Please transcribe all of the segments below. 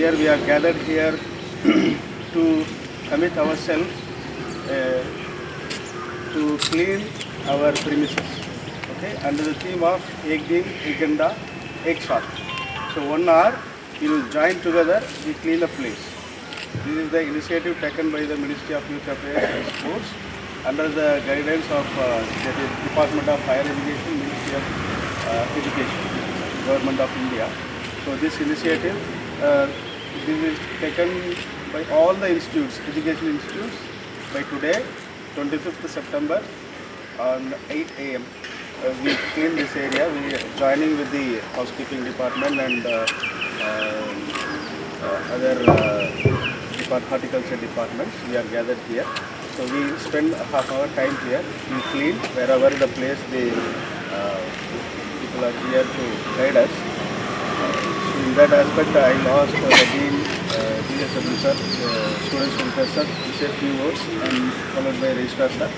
here we are gathered here to commit ourselves to clean our premises, okay, under the theme of Ek Din, Ek Ganda, Ek Saath. So 1 hour we will join together, we clean the place. This is the initiative taken by the Ministry of Youth Affairs and Sports under the guidance of the Department of Higher Education, Ministry of Education, Government of India. So this initiative, this is taken by all the institutes, education institutes, by today, 25th September, on 8 a.m. We clean this area. We are joining with the housekeeping department and other horticulture departments. We are gathered here. So we spend half hour time here. We clean wherever the place the people are here to guide us. In that aspect, I lost the Dean, DSW sir, Student Center sir, to say a few words and followed by Registrar sir.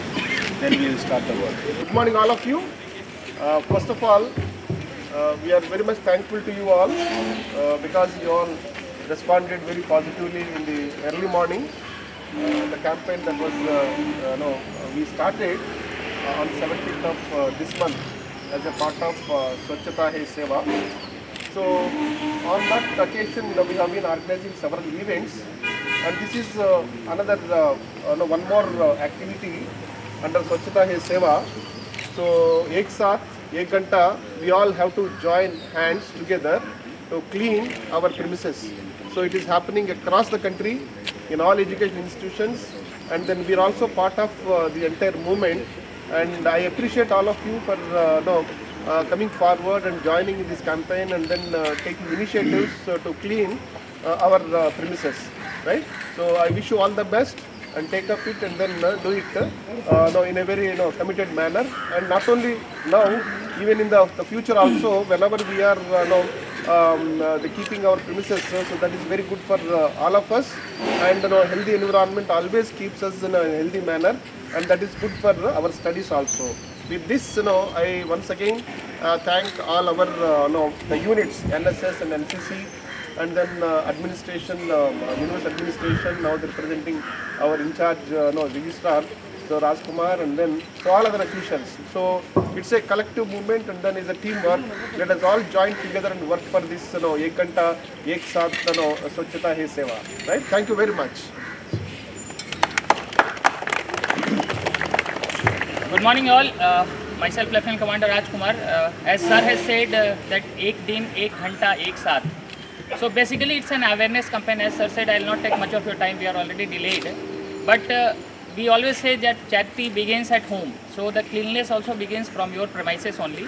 Then we will start the work. Good morning all of you. First of all, we are very much thankful to you all because you all responded very positively in the early morning. The campaign that was, we started on 17th of this month as a part of Swachhata Hai Seva. So on that occasion, we have been organizing several events, and this is another one more activity under Swachhata Hai Seva. So Ek Saath, Ek Ganta, we all have to join hands together to clean our premises. So it is happening across the country in all education institutions, and then we are also part of the entire movement. And I appreciate all of you for coming forward and joining in this campaign and then taking initiatives to clean our premises, right? So I wish you all the best and take up it and then do it in a very committed manner. And not only now, even in the future also, whenever we are keeping our premises, so that is very good for all of us. And healthy environment always keeps us in a healthy manner, and that is good for our studies also. With this, I once again thank all our the units, NSS and NCC, and then administration, university administration, now they're representing our in charge registrar, so Rajkumar, and then so all other officials. So it's a collective movement and then it's a teamwork. Let us all join together and work for this Ek Ganta, Ek Saath, Swachhata Hai Seva. Right? Thank you very much. Good morning all. Myself Lieutenant Commander Rajkumar. As sir has said that Ek Din, Ek Ghanta, Ek Saath. So basically it's an awareness campaign. As sir said, I will not take much of your time. We are already delayed. But we always say that charity begins at home. So the cleanliness also begins from your premises only.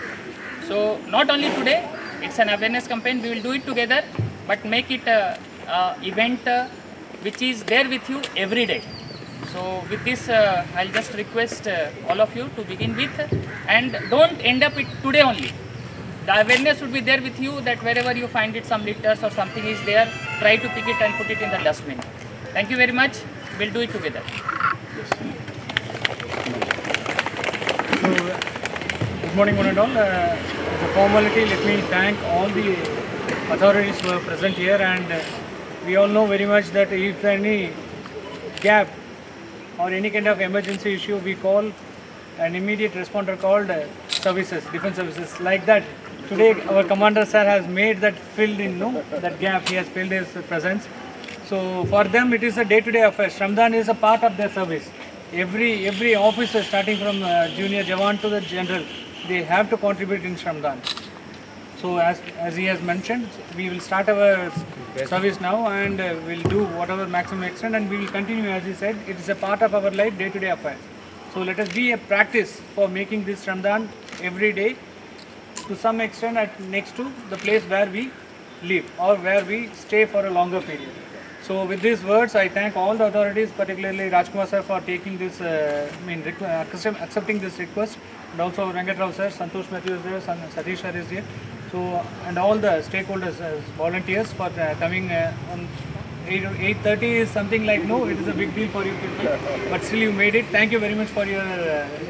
So not only today, it's an awareness campaign. We will do it together, but make it a event which is there with you every day. So with this, I'll just request all of you to begin with, and don't end up it today only. The awareness should be there with you, that wherever you find it, some litters or something is there, try to pick it and put it in the dustbin. Thank you very much. We'll do it together. So, good morning one and all. As a formality, let me thank all the authorities who are present here, and we all know very much that if any gap or any kind of emergency issue, we call an immediate responder called services, defense services. Like that, today our commander sir has made that filled in, that gap, he has filled his presence. So for them it is a day-to-day affair. Shramdan is a part of their service. Every officer, starting from junior Jawan to the general, they have to contribute in Shramdan. So as he has mentioned, we will start our service now, and we'll do whatever maximum extent, and we will continue. As he said, it is a part of our life, day-to-day affair. So let us be a practice for making this Shramdan every day, to some extent next to the place where we live or where we stay for a longer period. So with these words, I thank all the authorities, particularly Rajkumar sir, for taking this, accepting this request, and also Venkat Rao sir, Santosh Matthew is there, Satish sir is here. So, and all the stakeholders as volunteers for coming on 8:30 is something like, no, it is a big deal for you people, but still you made it. Thank you very much for your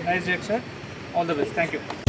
nice gesture. All the best. Thank you.